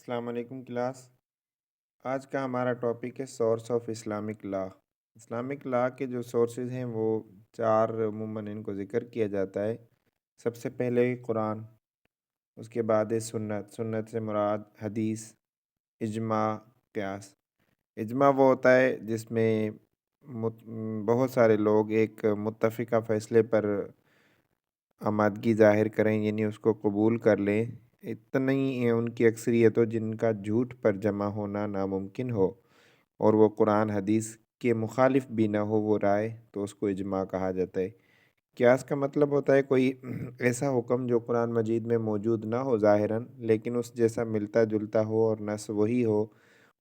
السلام علیکم کلاس۔ آج کا ہمارا ٹاپک ہے source of Islamic law. Islamic law کے جو سورسز ہیں وہ چار عموماً ان کو ذکر کیا جاتا ہے۔ سب سے پہلے قرآن، اس کے بعد ہے سنت سے مراد حدیث، اجماع، قیاس۔ اجماع وہ ہوتا ہے جس میں بہت سارے لوگ ایک متفقہ فیصلے پر آمادگی ظاہر کریں، یعنی اس کو قبول کر لیں۔ اتنی ان کی اکثریت ہو جن کا جھوٹ پر جمع ہونا ناممکن ہو اور وہ قرآن حدیث کے مخالف بھی نہ ہو وہ رائے، تو اس کو اجماع کہا جاتا ہے۔ قیاس کا مطلب ہوتا ہے کوئی ایسا حکم جو قرآن مجید میں موجود نہ ہو ظاہراً، لیکن اس جیسا ملتا جلتا ہو اور نص وہی ہو،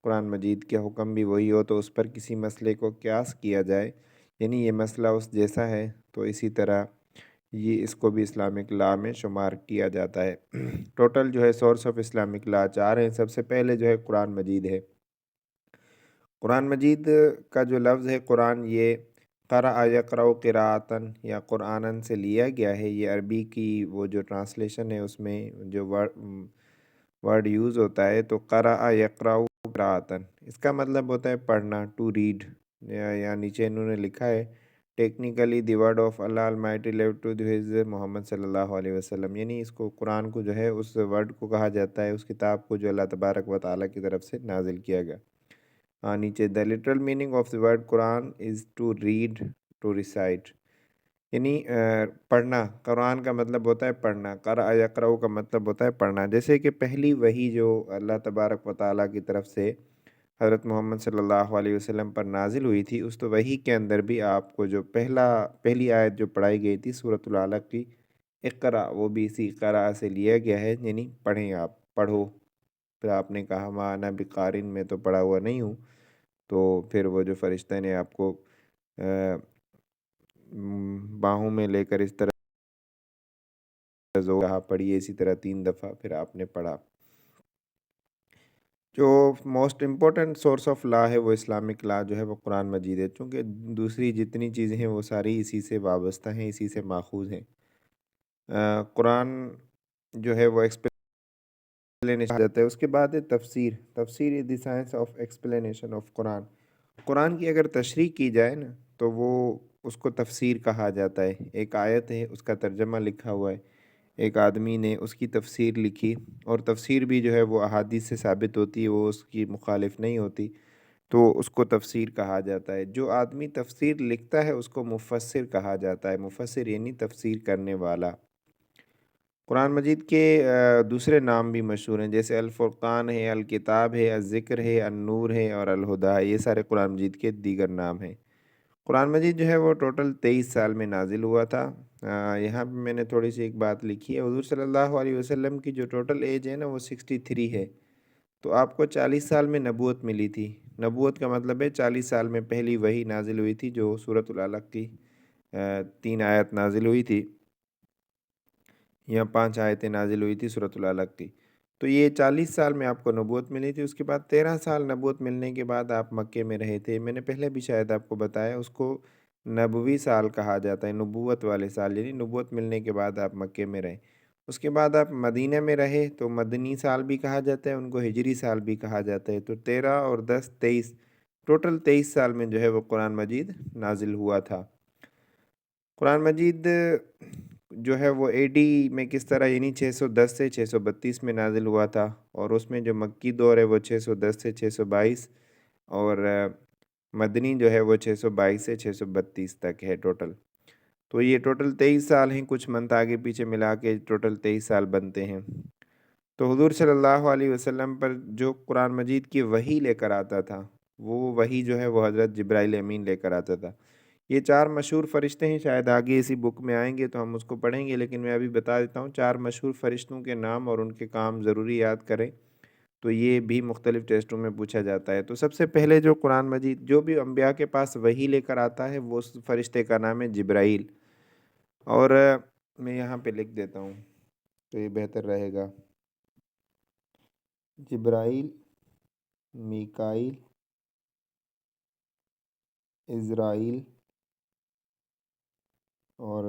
قرآن مجید کے حکم بھی وہی ہو، تو اس پر کسی مسئلے کو قیاس کیا جائے، یعنی یہ مسئلہ اس جیسا ہے تو اسی طرح یہ اس کو بھی اسلامک لا میں شمار کیا جاتا ہے۔ ٹوٹل جو ہے سورس آف اسلامک لا چار ہیں۔ سب سے پہلے جو ہے قرآن مجید ہے۔ قرآن مجید کا جو لفظ ہے قرآن، یہ قرأ یقرأ قراءتن یا قرآنن سے لیا گیا ہے۔ یہ عربی کی وہ جو ٹرانسلیشن ہے اس میں جو ورڈ یوز ہوتا ہے، تو قرأ یقرأ قراءتن اس کا مطلب ہوتا ہے پڑھنا، ٹو ریڈ، یا نیچے انہوں نے لکھا ہے ٹیکنیکلی دی ورڈ آف اللہ المائٹی لیو ٹو ہز محمد صلی اللہ علیہ وسلم، یعنی اس کو قرآن کو جو ہے اس ورڈ کو کہا جاتا ہے، اس کتاب کو جو اللہ تبارک و تعالیٰ کی طرف سے نازل کیا گیا۔ نیچے the literal meaning of the word Quran is to read, to recite, یعنی پڑھنا۔ قرآن کا مطلب ہوتا ہے پڑھنا، قرأ یقرأ کا مطلب ہوتا ہے پڑھنا۔ جیسے کہ پہلی وحی جو اللہ تبارک و تعالیٰ کی طرف سے حضرت محمد صلی اللہ علیہ وسلم پر نازل ہوئی تھی، اس تو وحی کے اندر بھی آپ کو جو پہلی آیت جو پڑھائی گئی تھی سورۃ العلق کی، اقرا، وہ بھی اسی قرأ سے لیا گیا ہے، یعنی پڑھیں، آپ پڑھو۔ پھر آپ نے کہا ما انا بقارن، میں تو پڑھا ہوا نہیں ہوں، تو پھر وہ جو فرشتہ نے آپ کو باہوں میں لے کر اس طرح کہا پڑھیے، اسی طرح 3 دفعہ پھر آپ نے پڑھا۔ جو most important source of law ہے وہ اسلامک لا جو ہے وہ قرآن مجید ہے، چونکہ دوسری جتنی چیزیں ہیں وہ ساری اسی سے وابستہ ہیں، اسی سے ماخوذ ہیں۔ قرآن جو ہے وہ ایکسپلینیشن جاتا ہے۔ اس کے بعد ہے تفسیر۔ تفسیر از دی سائنس آف ایکسپلینیشن آف قرآن۔ قرآن کی اگر تشریح کی جائے نا تو وہ اس کو تفسیر کہا جاتا ہے۔ ایک آیت ہے، اس کا ترجمہ لکھا ہوا ہے، ایک آدمی نے اس کی تفسیر لکھی، اور تفسیر بھی جو ہے وہ احادیث سے ثابت ہوتی ہے، وہ اس کی مخالف نہیں ہوتی، تو اس کو تفسیر کہا جاتا ہے۔ جو آدمی تفسیر لکھتا ہے اس کو مفسر کہا جاتا ہے۔ مفسر یعنی تفسیر کرنے والا۔ قرآن مجید کے دوسرے نام بھی مشہور ہیں، جیسے الفرقان ہے، الکتاب ہے، الذکر ہے، النور ہے اور الہدیٰ ہے۔ یہ سارے قرآن مجید کے دیگر نام ہیں۔ قرآن مجید جو ہے وہ ٹوٹل 23 سال میں نازل ہوا تھا۔ یہاں پہ میں نے تھوڑی سی ایک بات لکھی ہے، حضور صلی اللہ علیہ وسلم کی جو ٹوٹل ایج ہے نا وہ 63 ہے، تو آپ کو 40 سال میں نبوت ملی تھی۔ نبوت کا مطلب ہے 40 سال میں پہلی وحی نازل ہوئی تھی، جو سورۃ العلق کی 3 آیت نازل ہوئی تھی، یا 5 آیتیں نازل ہوئی تھی سورۃ العلق کی، تو یہ 40 سال میں آپ کو نبوت ملی تھی۔ اس کے بعد 13 سال نبوت ملنے کے بعد آپ مکے میں رہے تھے۔ میں نے پہلے بھی شاید آپ کو بتایا، اس کو نبوی سال کہا جاتا ہے، نبوت والے سال، یعنی نبوت ملنے کے بعد آپ مکے میں رہے۔ اس کے بعد آپ مدینہ میں رہے تو مدنی سال بھی کہا جاتا ہے، ان کو ہجری سال بھی کہا جاتا ہے، تو 13 اور 10 23، ٹوٹل 23 سال میں جو ہے وہ قرآن مجید نازل ہوا تھا۔ قرآن مجید جو ہے وہ AD میں کس طرح، یعنی 610 سے 632 میں نازل ہوا تھا، اور اس میں جو مکی دور ہے وہ 610 سے 622، اور مدنی جو ہے وہ 622 سے 632 تک ہے ٹوٹل۔ تو یہ ٹوٹل 23 سال ہیں، کچھ منتھ آگے پیچھے ملا کے ٹوٹل 23 سال بنتے ہیں۔ تو حضور صلی اللہ علیہ وسلم پر جو قرآن مجید کی وحی لے کر آتا تھا، وہ وحی جو ہے وہ حضرت جبرائیل امین لے کر آتا تھا۔ یہ 4 مشہور فرشتے ہیں، شاید آگے اسی بک میں آئیں گے تو ہم اس کو پڑھیں گے، لیکن میں ابھی بتا دیتا ہوں 4 مشہور فرشتوں کے نام اور ان کے کام ضروری یاد کریں، تو یہ بھی مختلف ٹیسٹوں میں پوچھا جاتا ہے۔ تو سب سے پہلے جو قرآن مجید جو بھی انبیاء کے پاس وحی لے کر آتا ہے، وہ اس فرشتے کا نام ہے جبرائیل، اور میں یہاں پہ لکھ دیتا ہوں تو یہ بہتر رہے گا۔ جبرائیل، میکائیل، عزرائیل اور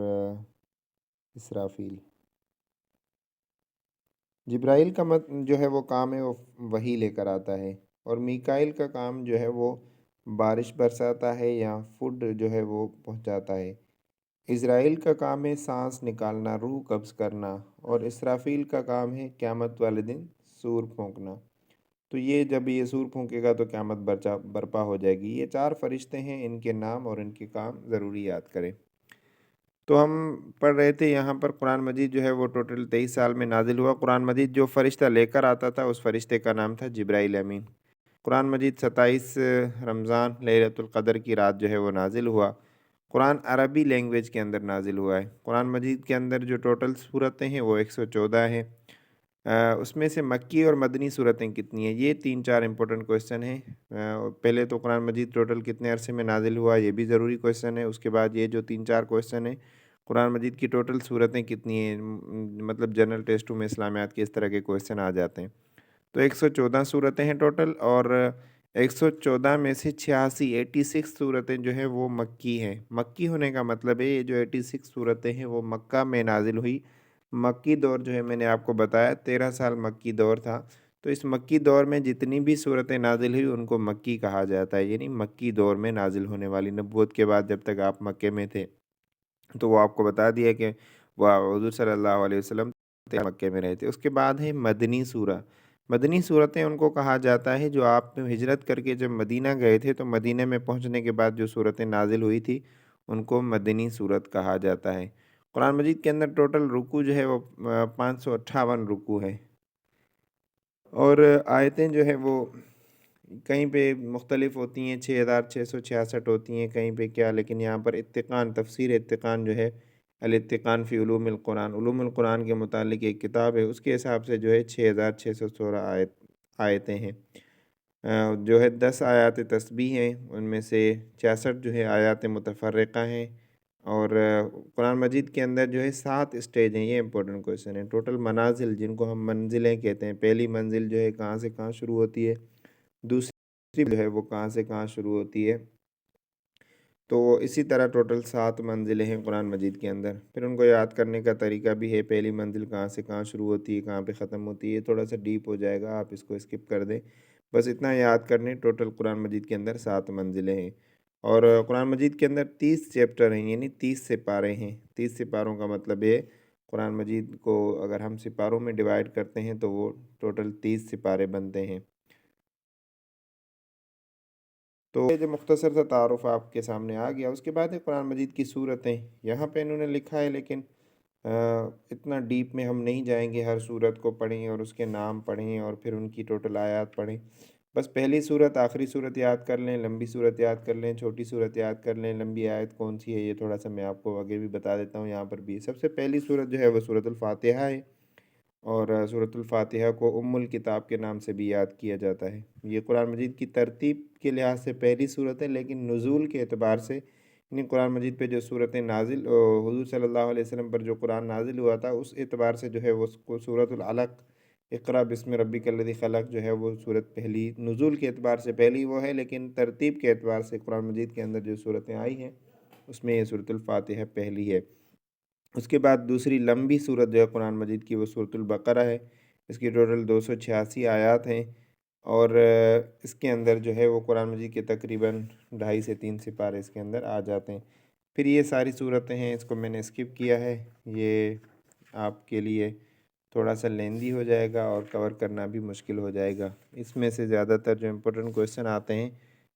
اسرافیل۔ جبرائیل کا جو ہے وہ کام ہے وہ وحی لے کر آتا ہے، اور میکائیل کا کام جو ہے وہ بارش برساتا ہے یا فوڈ جو ہے وہ پہنچاتا ہے۔ اسرائیل کا کام ہے سانس نکالنا، روح قبض کرنا، اور اسرافیل کا کام ہے قیامت والے دن سور پھونکنا۔ تو یہ جب یہ سور پھونکے گا تو قیامت برپا ہو جائے گی۔ یہ 4 فرشتے ہیں، ان کے نام اور ان کے کام ضروری یاد کریں۔ تو ہم پڑھ رہے تھے یہاں پر قرآن مجید جو ہے وہ ٹوٹل 23 سال میں نازل ہوا۔ قرآن مجید جو فرشتہ لے کر آتا تھا اس فرشتے کا نام تھا جبرائیل امین۔ قرآن مجید 27 رمضان لیلۃ القدر کی رات جو ہے وہ نازل ہوا۔ قرآن عربی لینگویج کے اندر نازل ہوا ہے۔ قرآن مجید کے اندر جو ٹوٹل صورتیں ہیں وہ 114 ہیں۔ اس میں سے مکی اور مدنی صورتیں کتنی ہیں؟ یہ 3-4 امپورٹنٹ کویسچن ہیں۔ پہلے تو قرآن مجید ٹوٹل کتنے عرصے میں نازل ہوا، یہ بھی ضروری کویسچن ہے۔ اس کے بعد یہ جو 3-4 کویسچن ہیں، قرآن مجید کی ٹوٹل صورتیں کتنی ہیں، مطلب جنرل ٹیسٹوں میں اسلامیات کے اس طرح کے کویسچن آ جاتے ہیں۔ تو 114 صورتیں ہیں ٹوٹل، اور 114 میں سے 86 صورتیں جو ہیں وہ مکی ہیں۔ مکی ہونے کا مطلب ہے یہ جو 86 صورتیں ہیں وہ مکہ میں نازل ہوئی۔ مکی دور جو ہے میں نے آپ کو بتایا 13 سال مکی دور تھا، تو اس مکی دور میں جتنی بھی صورتیں نازل ہوئی ان کو مکی کہا جاتا ہے، یعنی مکی دور میں نازل ہونے والی۔ نبوت کے بعد جب تک آپ مکے میں تھے تو وہ آپ کو بتا دیا کہ وہ حضور صلی اللہ علیہ وسلم مکے میں رہے تھے۔ اس کے بعد ہے مدنی سورہ۔ مدنی صورتیں ان کو کہا جاتا ہے جو آپ ہجرت کر کے جب مدینہ گئے تھے تو مدینہ میں پہنچنے کے بعد جو صورتیں نازل ہوئی تھی ان کو مدنی صورت کہا جاتا ہے۔ قرآن مجید کے اندر ٹوٹل رکوع جو ہے وہ 558 رکوع ہے، اور آیتیں جو ہے وہ کہیں پہ مختلف ہوتی ہیں، 6666 ہوتی ہیں کہیں پہ کیا، لیکن یہاں پر اتقان، تفسیر اتقان جو ہے، الاتقان فی علوم القرآن، علوم القرآن کے متعلق ایک کتاب ہے، اس کے حساب سے جو ہے 6616 آیتیں ہیں۔ جو ہے 10 آیات تسبیح ہیں، ان میں سے 66 جو ہے آیات متفرقہ ہیں، اور قرآن مجید کے اندر جو ہے 7 اسٹیج ہیں۔ یہ امپورٹنٹ کویسچن ہے۔ ٹوٹل منازل جن کو ہم منزلیں کہتے ہیں، پہلی منزل جو ہے کہاں سے کہاں شروع ہوتی ہے، دوسری جو ہے وہ کہاں سے کہاں شروع ہوتی ہے، تو اسی طرح ٹوٹل 7 منزلیں ہیں قرآن مجید کے اندر۔ پھر ان کو یاد کرنے کا طریقہ بھی ہے، پہلی منزل کہاں سے کہاں شروع ہوتی ہے، کہاں پہ ختم ہوتی ہے، یہ تھوڑا سا ڈیپ ہو جائے گا، آپ اس کو اسکپ کر دیں، بس اتنا یاد کرنے۔ ٹوٹل قرآن مجید کے اندر 7 منزلیں ہیں، اور قرآن مجید کے اندر 30 چیپٹر ہیں، یعنی 30 سپارے ہیں۔ 30 سپاروں کا مطلب یہ قرآن مجید کو اگر ہم سپاروں میں ڈیوائڈ کرتے ہیں تو وہ ٹوٹل 30 سپارے بنتے ہیں۔ تو یہ جو مختصر سا تعارف آپ کے سامنے آ گیا، اس کے بعد ہے قرآن مجید کی صورتیں۔ یہاں پہ انہوں نے لکھا ہے، لیکن اتنا ڈیپ میں ہم نہیں جائیں گے، ہر صورت کو پڑھیں اور اس کے نام پڑھیں اور پھر ان کی ٹوٹل آیات پڑھیں۔ بس پہلی صورت آخری صورت یاد کر لیں، لمبی صورت یاد کر لیں، چھوٹی صورت یاد کر لیں، لمبی آیت کون سی ہے یہ تھوڑا سا میں آپ کو آگے بھی بتا دیتا ہوں۔ یہاں پر بھی سب سے پہلی صورت جو ہے وہ سورۃ الفاتحہ ہے، اور سورۃ الفاتحہ کو ام الکتاب کے نام سے بھی یاد کیا جاتا ہے۔ یہ قرآن مجید کی ترتیب کے لحاظ سے پہلی صورت ہے، لیکن نزول کے اعتبار سے یعنی قرآن مجید پہ جو صورتیں نازل حضور صلی اللہ علیہ وسلم پر جو قرآن نازل ہوا تھا اس اعتبار سے جو ہے وہ سورۃ العلق، اقرأ بسم ربک الذی خلق جو ہے وہ صورت پہلی، نزول کے اعتبار سے پہلی وہ ہے، لیکن ترتیب کے اعتبار سے قرآن مجید کے اندر جو صورتیں آئی ہیں اس میں یہ سورۃ الفاتحہ پہلی ہے۔ اس کے بعد دوسری لمبی صورت جو ہے قرآن مجید کی وہ سورۃ البقرہ ہے، اس کی ٹوٹل 286 آیات ہیں، اور اس کے اندر جو ہے وہ قرآن مجید کے تقریباً 2.5 سے 3 سپارے اس کے اندر آ جاتے ہیں۔ پھر یہ ساری صورتیں ہیں، اس کو میں نے اسکپ کیا ہے، یہ آپ کے لیے تھوڑا سا لیندی ہو جائے گا اور کور کرنا بھی مشکل ہو جائے گا۔ اس میں سے زیادہ تر جو امپورٹنٹ کویسچن آتے ہیں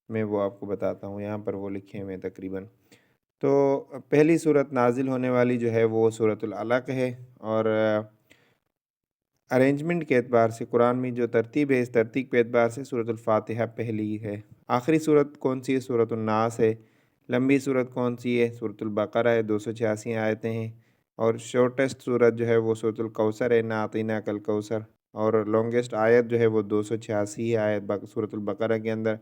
میں وہ آپ کو بتاتا ہوں، یہاں پر وہ لکھے ہوئے ہیں تقریباً۔ تو پہلی صورت نازل ہونے والی جو ہے وہ سورۃ العلق ہے، اور ارینجمنٹ کے اعتبار سے قرآن میں جو ترتیب ہے اس ترتیب کے اعتبار سے سورۃ الفاتحہ پہلی ہے۔ آخری صورت کون سی ہے؟ سورۃ الناس ہے۔ لمبی صورت کون سی ہے؟ سورۃ البقرہ ہے، 286 آیتیں ہیں، اور شارٹیسٹ صورت جو ہے وہ سورۃ الکوثر ہے، انا اعطیناک الکوثر، اور لانگیسٹ آیت جو ہے وہ 286 آیت سورۃ البقرہ کے اندر۔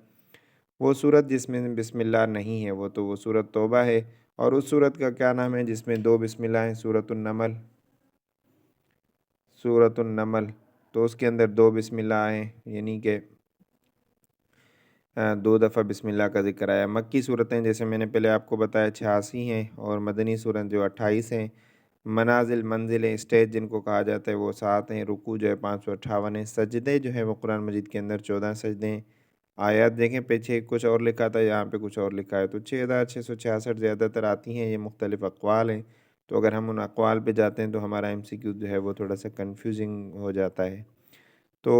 وہ صورت جس میں بسم اللہ نہیں ہے وہ تو وہ سورۃ توبہ ہے، اور اس صورت کا کیا نام ہے جس میں 2 بسم اللہ ہیں؟ سورۃ النمل۔ سورۃ النمل، تو اس کے اندر 2 بسم اللہ ہیں، یعنی کہ 2 دفعہ بسم اللہ کا ذکر آیا۔ مکی صورتیں جیسے میں نے پہلے آپ کو بتایا 86 ہیں، اور مدنی صورت جو 28 ہیں۔ منازل منزلیں اسٹیج جن کو کہا جاتا ہے وہ 7 ہیں، رکوع جو ہے 558 ہیں، سجدے جو ہے وہ قرآن مجید کے اندر 14 سجدے ہیں۔ آیات دیکھیں پیچھے کچھ اور لکھا تھا، یہاں پہ کچھ اور لکھا ہے، تو 6666 زیادہ تر آتی ہیں، یہ مختلف اقوال ہیں۔ تو اگر ہم ان اقوال پہ جاتے ہیں تو ہمارا MCQ جو ہے وہ تھوڑا سا کنفیوزنگ ہو جاتا ہے۔ تو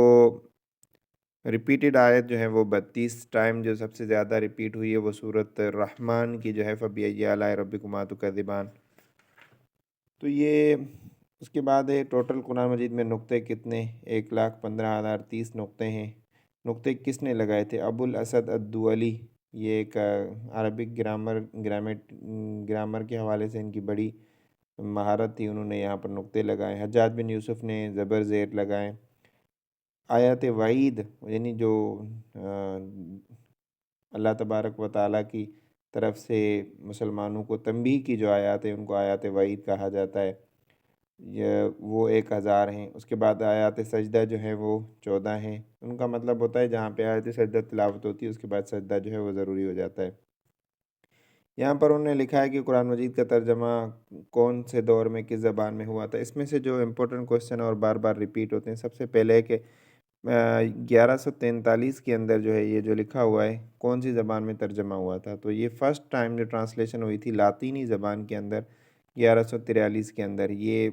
ریپیٹڈ آیت جو ہے وہ 32 ٹائم جو سب سے زیادہ ریپیٹ ہوئی ہے وہ سورۃ الرحمن کی جو ہے فَبِأَيِّ آلَاءِ رَبِّكُمَا تُكَذِّبَانِ۔ تو یہ اس کے بعد ہے ٹوٹل قرآن مجید میں نقطے کتنے؟ 1,15,030 نقطے ہیں۔ نقطے کس نے لگائے تھے؟ ابو الاسد الدؤلی، یہ ایک عربک گرامر کے حوالے سے ان کی بڑی مہارت تھی، انہوں نے یہاں پر نقطے لگائے۔ حجاج بن یوسف نے زبر زیر لگائے۔ آیات وعید یعنی جو اللہ تبارک و تعالیٰ کی طرف سے مسلمانوں کو تنبیہ کی جو آیات ہیں ان کو آیات وعید کہا جاتا ہے، یہ وہ 1,000 ہیں۔ اس کے بعد آیات سجدہ جو ہیں وہ 14 ہیں۔ ان کا مطلب ہوتا ہے جہاں پہ آیات سجدہ تلاوت ہوتی ہے اس کے بعد سجدہ جو ہے وہ ضروری ہو جاتا ہے۔ یہاں پر انہوں نے لکھا ہے کہ قرآن مجید کا ترجمہ کون سے دور میں کس زبان میں ہوا تھا۔ اس میں سے جو امپورٹنٹ کوسچن اور بار بار ریپیٹ ہوتے ہیں، سب سے پہلے ہے کہ 1143 کے اندر جو ہے یہ جو لکھا ہوا ہے کون سی زبان میں ترجمہ ہوا تھا، تو یہ فرسٹ ٹائم جو ٹرانسلیشن ہوئی تھی لاطینی زبان کے اندر 1143 کے اندر۔ یہ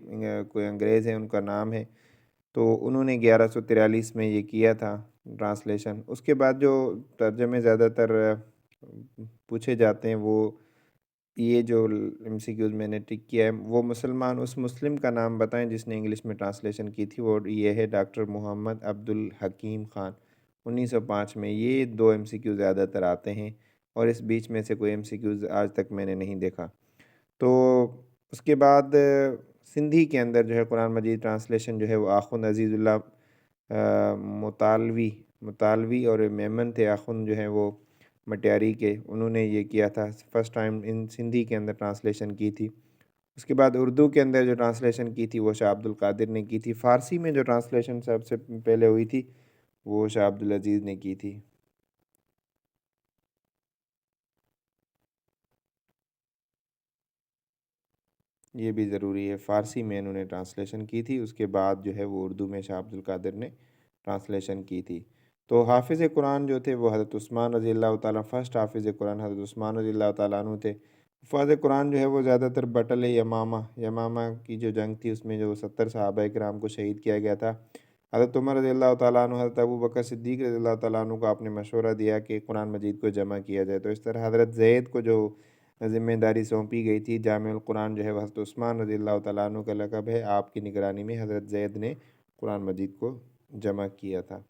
کوئی انگریز ہے، ان کا نام ہے، تو انہوں نے 1143 میں یہ کیا تھا ٹرانسلیشن۔ اس کے بعد جو ترجمے زیادہ تر پوچھے جاتے ہیں وہ یہ جو MCQs میں نے ٹک کیا ہے، وہ مسلمان اس مسلم کا نام بتائیں جس نے انگلش میں ٹرانسلیشن کی تھی، وہ یہ ہے ڈاکٹر محمد عبد الحکیم خان، 1905 میں۔ یہ 2 MCQ زیادہ تر آتے ہیں اور اس بیچ میں سے کوئی MCQs آج تک میں نے نہیں دیکھا۔ تو اس کے بعد سندھی کے اندر جو ہے قرآن مجید ٹرانسلیشن جو ہے وہ آخوند عزیز اللہ مطالوی اور میمن تھے، آخوند جو ہیں وہ مٹیاری کے، انہوں نے یہ کیا تھا، فرسٹ ٹائم ان سندھی کے اندر ٹرانسلیشن کی تھی۔ اس کے بعد اردو کے اندر جو ٹرانسلیشن کی تھی وہ شاہ عبد القادر نے کی تھی۔ فارسی میں جو ٹرانسلیشن سب سے پہلے ہوئی تھی وہ شاہ عبد العزیز نے کی تھی۔ یہ بھی ضروری ہے، فارسی میں انہوں نے ٹرانسلیشن کی تھی، اس کے بعد جو ہے وہ اردو میں شاہ عبد القادر نے ٹرانسلیشن کی تھی۔ تو حافظ قرآن جو تھے وہ حضرت عثمان رضی اللہ تعالیٰ، فرسٹ حافظ قرآن حضرت عثمان رضی اللہ تعالیٰ عنہ تھے۔ حفاظ قرآن جو ہے وہ زیادہ تر بٹل یمامہ کی جو جنگ تھی اس میں جو 70 صحابہ کرام کو شہید کیا گیا تھا۔ حضرت عمر رضی اللہ تعالیٰ عنہ، حضرت ابو بکر صدیق رضی اللہ تعالیٰ عنہ کو آپ نے مشورہ دیا کہ قرآن مجید کو جمع کیا جائے، تو اس طرح حضرت زید کو جو ذمہ داری سونپی گئی تھی، جامع القرآن جو ہے وہ حضرت عثمان رضی اللہ تعالیٰ عنہ کا لقب ہے، آپ کی نگرانی میں حضرت زید نے قرآن مجید کو جمع کیا تھا۔